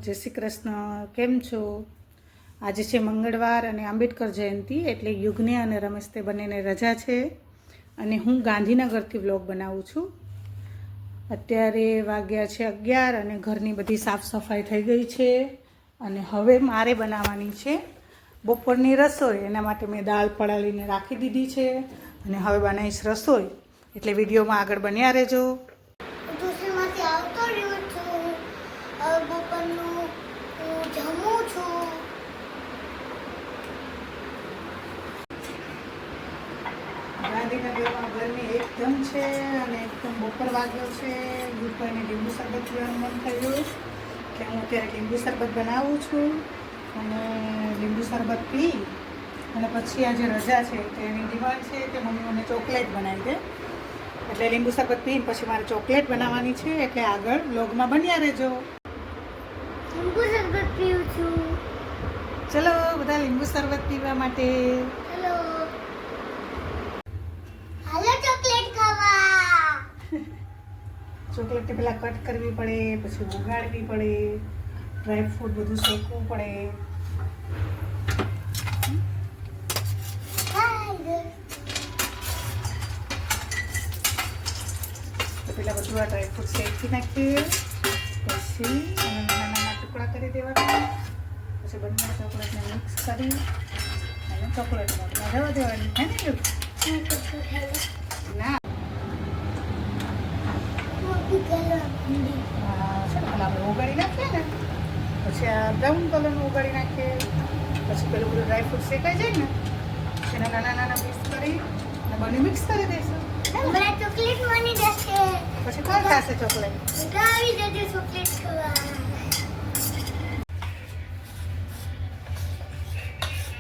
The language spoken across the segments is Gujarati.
જય શ્રી કૃષ્ણ. કેમ છો? આજે છે મંગળવાર અને આંબેડકર જયંતિ, એટલે યુગને અને રમેશ તે બંનેને રજા છે અને હું ગાંધીનગરથી વ્લોગ બનાવું છું. અત્યારે વાગ્યા છે 11 અને ઘરની બધી સાફ સફાઈ થઈ ગઈ છે અને હવે મારે બનાવવાની છે બપોરની રસોઈ. એના માટે મેં દાળ પલાળીને રાખી દીધી છે અને હવે બનાવીશ રસોઈ, એટલે વિડીયોમાં આગળ બન્યા રહેજો. ગાંધીનગરમાં ગરમી એકદમ છે અને એકદમ બપોર વાગ્યો છે. દુપારને લીંબુ શરબત પીવાનું મન થયું એટલે હું અત્યારે લીંબુ શરબત બનાવું છું અને લીંબુ શરબત પી અને પછી આજે રજા છે તો એની ડિમાન્ડ છે કે મમ્મી મને ચોકલેટ બનાવી દે, એટલે લીંબુ શરબત પીને પછી મારે ચોકલેટ બનાવવાની છે, એટલે આગળ વ્લોગમાં બન્યા રહેજો. લીંબુ શરબત પીવું છું. ચલો બધા લીંબુ શરબત પીવા માટે. હેલો હાલો ચોકલેટ ખાવા. ચોકલેટ પહેલાં કટ કરવી પડે, પછી ઉગાડવી પડે, ડ્રાયફ્રૂટ બધું શેકવું પડે. તો પહેલાં બધું આ ડ્રાયફ્રૂટ શેકી નાખીએ, પછી નાના નાના ટુકડા કરી દેવાના, પછી બંને ચોકલેટને મિક્સ કરી અને ચોકલેટમાં જવા દેવાની. હે ને ના આપણે ઉગાડી નાખીએ ને પછી આ બ્રાઉન કલરનું ઉગાડી નાખીએ, પછી પેલું બધું ડ્રાયફ્રૂટ શેકાઈ જાય ને એના નાના નાના પીસ કરી અને બંને મિક્સ કરી દઈશું. હમણાં ચોકલેટ મની જશે. પછી કોણ ખાશે ચોકલેટ? આવી જજો ચોકલેટ ખાવા.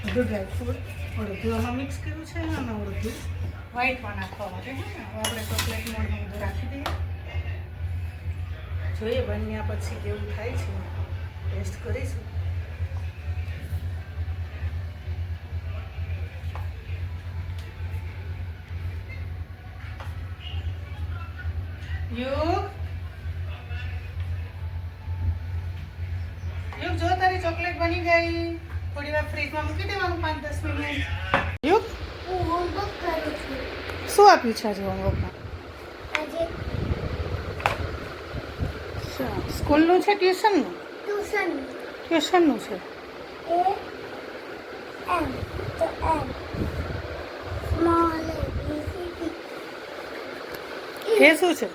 બધું ડ્રાયફ્રૂટ અડધું આમાં મિક્સ કર્યું છે અને અડધું વ્હાઈટમાં નાખવા માટે. હવે આપણે ચોકલેટ મોડમાં બધું રાખી દઈએ, જોઈએ બન્યા પછી કેવું થાય છે, ટેસ્ટ કરીશું. યુગ યુગ જો તારી ચોકલેટ બની ગઈ, થોડી વાર ફ્રીજમાં મૂકી દેવાનું 5-10 મિનિટ. યુગ હું હોમવર્ક કરું છું. શું આપ્યું છે આજે હોમવર્કમાં? આજે સ્કૂલનું છે ટ્યુશનનું? ટ્યુશન ટ્યુશનનું છે. એ એમ તો એમ સ્મોલ એ શું છે?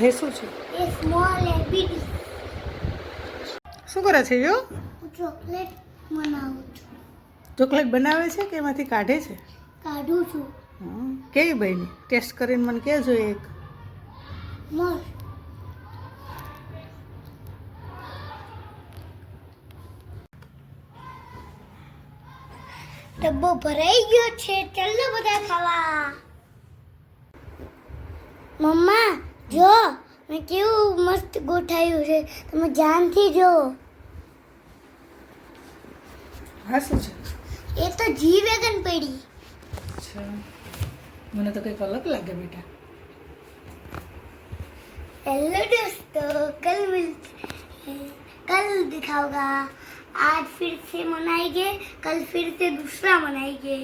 એ શું છે? એ સ્મોલ એબીડી. શું કરે છે યુ? હું ચોકલેટ બનાવું છું. ચોકલેટ બનાવે છે કે એમાંથી કાઢે છે? કાઢું છું. કેવી બની? ટેસ્ટ કરીને મને કહેજો એક. મસ્ત. ડબ્બો ભરાઈ ગયો છે, ચાલો બધા ખાવા. મમ્મા જો મેં કેવું મસ્ત ગોઠાયું છે, તમે ધ્યાનથી જો. હા શું છે? એ તો જી વેગન પડી. અચ્છા, મને તો કંઈક અલગ લાગે બેટા. हेलो दोस्तों, कल दिखाऊंगा. आज फिर से मनाएंगे, कल फिर से दूसरा मनाएंगे.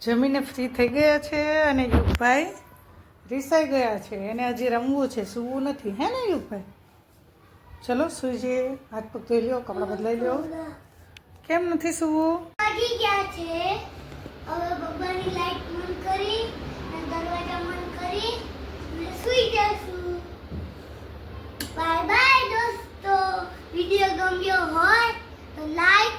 જમીને ફ્રી થઈ ગયા છે અને યુગભાઈ રીસાઈ ગયા છે, એને હજી રમવું છે, સૂવું નથી. હે ને યુગભાઈ? ચલો સૂઈ જઈએ, હાથ પગ ધોઈ લ્યો, કપડાં બદલાઈ લ્યો. કેમ નથી સૂવું? વાગી ગયા છે. હવે બબ્બાની લાઈટ બંધ કરી અને દરવાજા બંધ કરી અને સૂઈ જશું. બાય બાય દોસ્તો. વિડિયો ગમ્યો હોય તો લાઈક